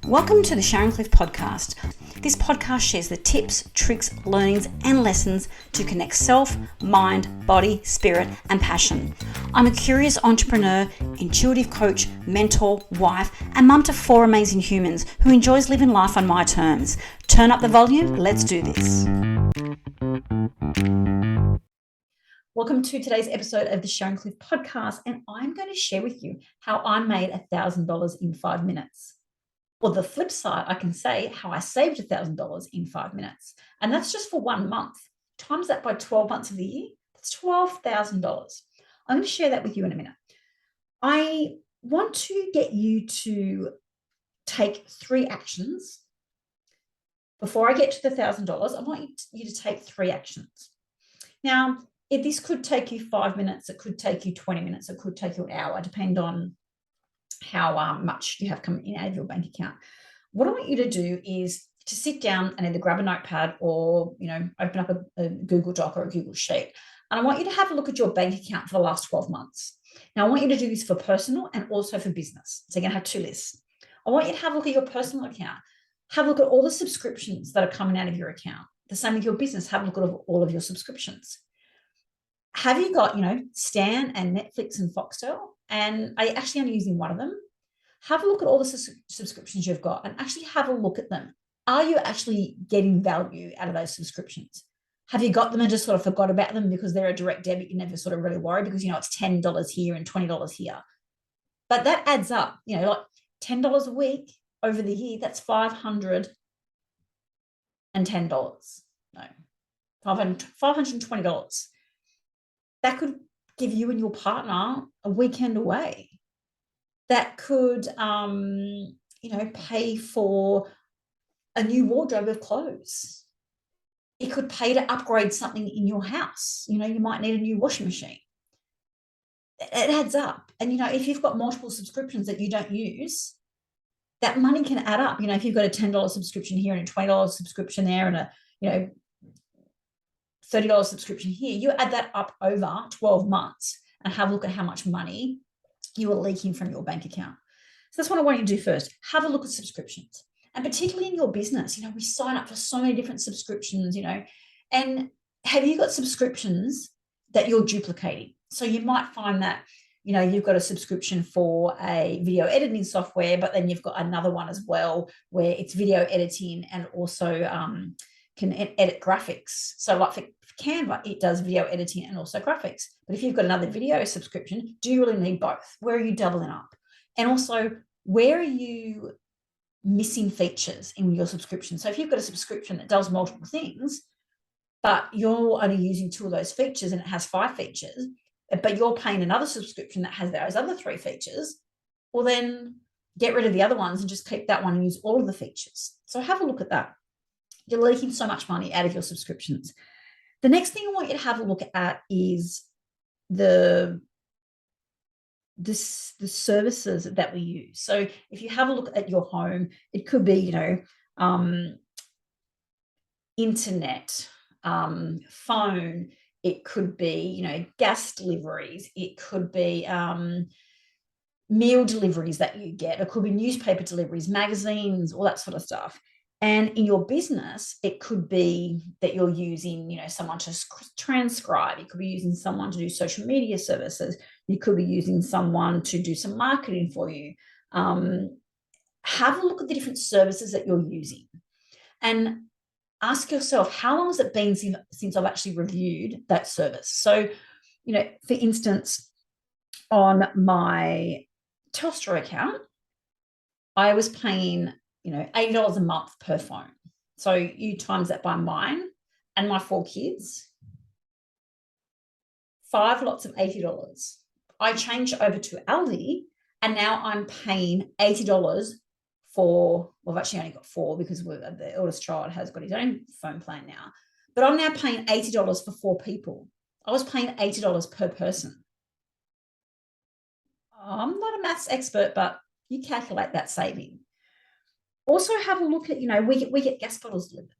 Welcome to the Sharon Cliff podcast. This podcast shares the tips, tricks, learnings, and lessons to connect self, mind, body, spirit, and passion. I'm a curious entrepreneur, intuitive coach, mentor, wife, and mum to 4 amazing humans who enjoys living life on my terms. Turn up the volume, let's do this. Welcome to today's episode of the Sharon Cliff podcast, and I'm going to share with you how I made $1,000 in 5 minutes. Or the flip side, I can say how I saved $1,000 in 5 minutes. And that's just for 1 month. Times that by 12 months of the year, that's $12,000. I'm going to share that with you in a minute. I want to get you to take 3 actions. Before I get to the $1,000, I want you to take 3 actions. Now, if this could take you 5 minutes, it could take you 20 minutes, it could take you an hour, depending on how much you have coming in out of your bank account. What I want you to do is to sit down and either grab a notepad or, open up a Google Doc or a Google Sheet. And I want you to have a look at your bank account for the last 12 months. Now, I want you to do this for personal and also for business. So you're going to have 2 lists. I want you to have a look at your personal account. Have a look at all the subscriptions that are coming out of your account. The same with your business. Have a look at all of your subscriptions. Have you got, Stan and Netflix and Foxtel? And are you actually only using one of them? Have a look at all the subscriptions you've got and actually have a look at them. Are you actually getting value out of those subscriptions? Have you got them and just sort of forgot about them because they're a direct debit? You never sort of really worry because, it's $10 here and $20 here. But that adds up, like $10 a week over the year, that's $510. No, $520. That could give you and your partner a weekend away. That could, pay for a new wardrobe of clothes. It could pay to upgrade something in your house. You might need a new washing machine. It adds up. And, if you've got multiple subscriptions that you don't use, that money can add up. If you've got a $10 subscription here and a $20 subscription there and a, $30 subscription here, you add that up over 12 months and have a look at how much money you are leaking from your bank account. So that's what I want you to do first. Have a look at subscriptions. And particularly in your business, we sign up for so many different subscriptions, and have you got subscriptions that you're duplicating? So you might find that, you've got a subscription for a video editing software, but then you've got another one as well where it's video editing and also can edit graphics. So like for Canva, it does video editing and also graphics. But if you've got another video subscription, do you really need both? Where are you doubling up? And also, where are you missing features in your subscription? So if you've got a subscription that does multiple things, but you're only using 2 of those features and it has 5 features, but you're paying another subscription that has those other 3 features, well then get rid of the other ones and just keep that one and use all of the features. So have a look at that. You're leaking so much money out of your subscriptions. The next thing I want you to have a look at is the services that we use. So if you have a look at your home, it could be, internet, phone, it could be, gas deliveries, it could be meal deliveries that you get, it could be newspaper deliveries, magazines, all that sort of stuff. And in your business, it could be that you're using, someone to transcribe. You could be using someone to do social media services. You could be using someone to do some marketing for you. Have a look at the different services that you're using and ask yourself, how long has it been since I've actually reviewed that service? So, for instance, on my Telstra account, I was paying $80 a month per phone. So you times that by mine and my 4 kids, 5 lots of $80. I changed over to Aldi and now I'm paying $80 for, well, I've actually only got 4 because the eldest child has got his own phone plan now. But I'm now paying $80 for 4 people. I was paying $80 per person. I'm not a maths expert, but you calculate that saving. Also have a look at, we get gas bottles delivered.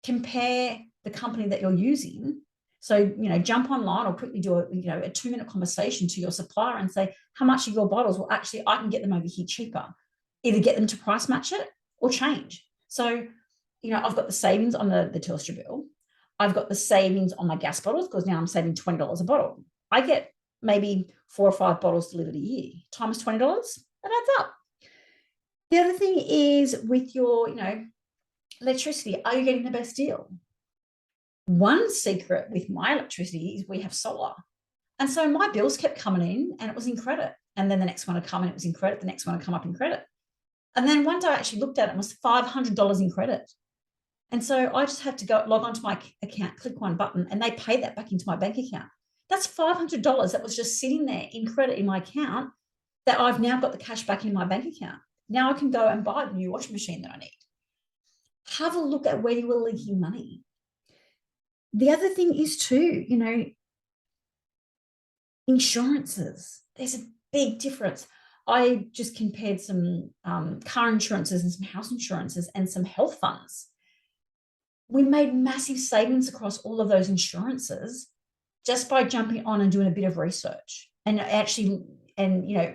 Compare the company that you're using So, jump online or quickly do a 2-minute conversation to your supplier and say, how much of your bottles? Well, actually, I can get them over here cheaper. Either get them to price match it or change. So, I've got the savings on the Telstra bill. I've got the savings on my gas bottles because now I'm saving $20 a bottle. I get maybe 4 or 5 bottles delivered a year. Times $20, that adds up. The other thing is with your, electricity, are you getting the best deal? One secret with my electricity is we have solar. And so my bills kept coming in and it was in credit. And then the next one would come and it was in credit. The next one would come up in credit. And then one day I actually looked at it and it was $500 in credit. And so I just had to go log onto my account, click one button, and they pay that back into my bank account. That's $500 that was just sitting there in credit in my account that I've now got the cash back in my bank account. Now I can go and buy the new washing machine that I need. Have a look at where you are leaking money. The other thing is too, insurances. There's a big difference. I just compared some car insurances and some house insurances and some health funds. We made massive savings across all of those insurances just by jumping on and doing a bit of research and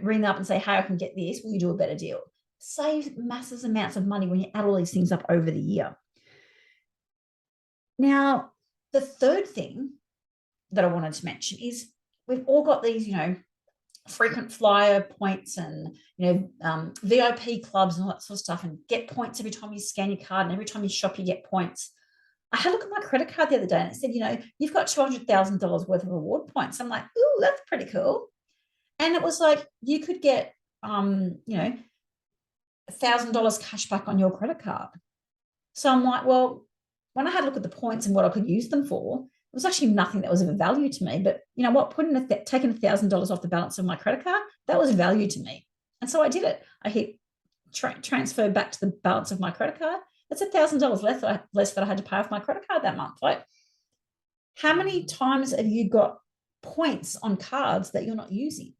ring up and say, hey, I can get this. Will you do a better deal? Save massive amounts of money when you add all these things up over the year. Now, the third thing that I wanted to mention is we've all got these, frequent flyer points and, VIP clubs and all that sort of stuff, and get points every time you scan your card and every time you shop, you get points. I had a look at my credit card the other day and it said, you've got $200,000 worth of reward points. I'm like, ooh, that's pretty cool. And it was like, you could get, $1,000 cash back on your credit card. So I'm like, well, when I had a look at the points and what I could use them for, it was actually nothing that was of value to me. But you know what? Taking $1,000 off the balance of my credit card, that was value to me. And so I did it. I hit transfer back to the balance of my credit card. That's $1,000 less that I had to pay off my credit card that month. Like, how many times have you got points on cards that you're not using?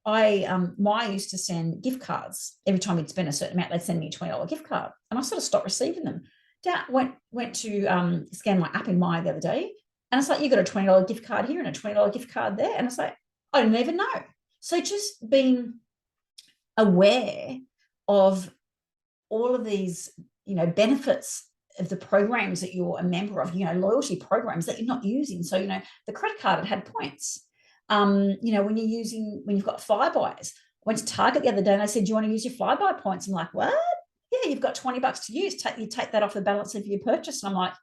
I used to send gift cards every time you'd spend a certain amount. They'd send me a $20 gift card, and I sort of stopped receiving them. Dad went to scan my app in Maya the other day, and it's like, you got a $20 gift card here and a $20 gift card there, and it's like, I didn't even know. So just being aware of all of these, benefits of the programs that you're a member of, loyalty programs that you're not using. So, the credit card, it had points. When you've got Flybuys. I went to Target the other day and I said, do you want to use your Flybuy points? I'm like, what? Yeah, you've got $20 to use. You take that off the balance of your purchase. And I'm like,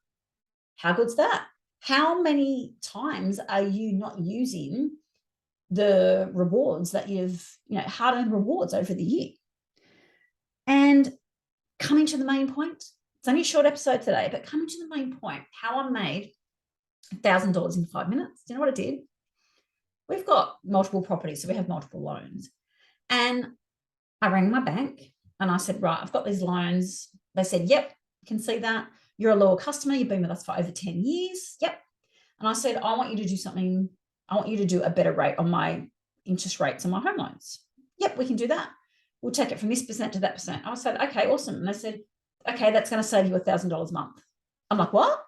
how good's that? How many times are you not using the rewards that you've, hard-earned rewards over the year? And coming to the main point, it's only a short episode today, but coming to the main point, how I made $1,000 in 5 minutes. Do you know what I did? We've got multiple properties, so we have multiple loans. And I rang my bank and I said, right, I've got these loans. They said, yep, you can see that. You're a loyal customer. You've been with us for over 10 years. Yep. And I said, I want you to do something. I want you to do a better rate on my interest rates on my home loans. Yep, we can do that. We'll take it from this percent to that percent. I said, okay, awesome. And they said, okay, that's going to save you $1,000 a month. I'm like, what?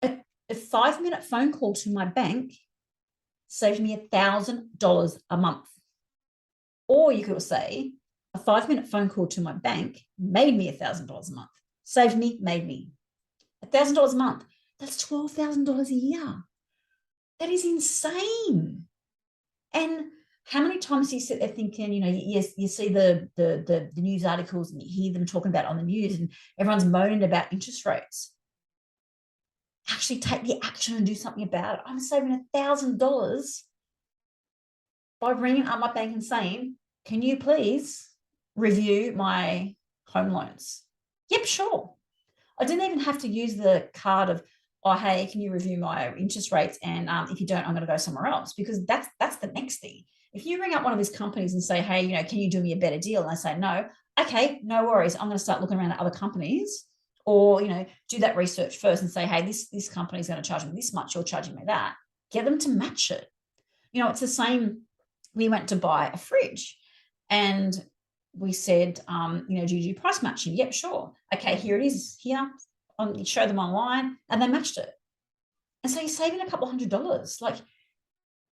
A 5-minute phone call to my bank saved me $1,000 a month. Or you could say a 5-minute phone call to my bank made me $1,000 a month. Saved me, made me $1,000 a month. That's $12,000 a year. That is insane. And how many times do you sit there thinking, you see the news articles and you hear them talking about it on the news and everyone's moaning about interest rates. Actually take the action and do something about it. I'm saving $1,000 by ringing up my bank and saying, can you please review my home loans? Yep, sure. I didn't even have to use the card of, oh, hey, can you review my interest rates? And if you don't, I'm going to go somewhere else, because that's the next thing. If you ring up one of these companies and say, hey, can you do me a better deal? And they say, no, okay, no worries. I'm going to start looking around at other companies. Or, do that research first and say, hey, this company is going to charge me this much, you're charging me that. Get them to match it. It's the same. We went to buy a fridge and we said, do you do price matching? Yep, sure. Okay, here it is here. you show them online, and they matched it. And so you're saving a couple $100. Like,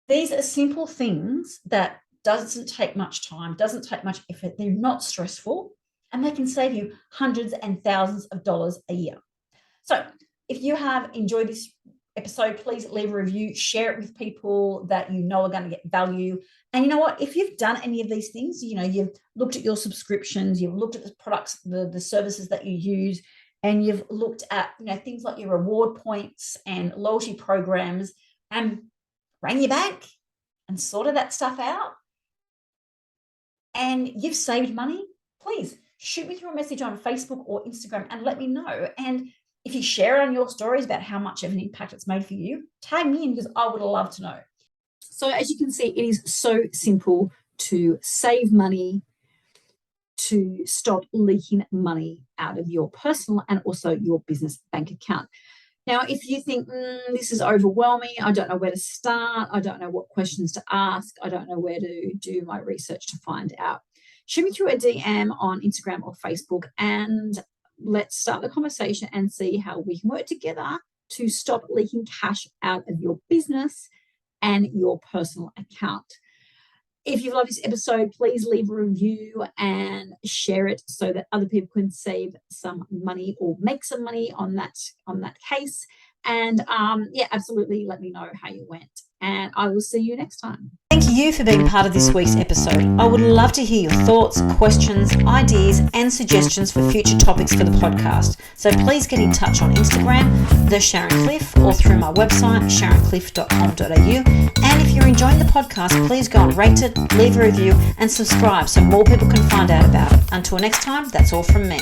these are simple things that doesn't take much time, doesn't take much effort. They're not stressful, and they can save you hundreds and thousands of dollars a year. So if you have enjoyed this episode, please leave a review, share it with people that you know are going to get value. And you know what? If you've done any of these things, you've looked at your subscriptions, you've looked at the products, the services that you use, and you've looked at, things like your reward points and loyalty programs, and rang your bank and sorted that stuff out, and you've saved money, please shoot me through a message on Facebook or Instagram and let me know. And if you share on your stories about how much of an impact it's made for you, tag me in, because I would love to know. So as you can see, it is so simple to save money, to stop leaking money out of your personal and also your business bank account. Now, if you think this is overwhelming, I don't know where to start, I don't know what questions to ask, I don't know where to do my research to find out, shoot me through a DM on Instagram or Facebook, and let's start the conversation and see how we can work together to stop leaking cash out of your business and your personal account. If you've loved this episode, please leave a review and share it so that other people can save some money or make some money on that case. And absolutely let me know how you went. And I will see you next time. Thank you for being part of this week's episode. I would love to hear your thoughts, questions, ideas, and suggestions for future topics for the podcast. So please get in touch on Instagram, The Sharon Cliff, or through my website, sharoncliff.com.au. And if you're enjoying the podcast, please go and rate it, leave a review, and subscribe so more people can find out about it. Until next time, that's all from me.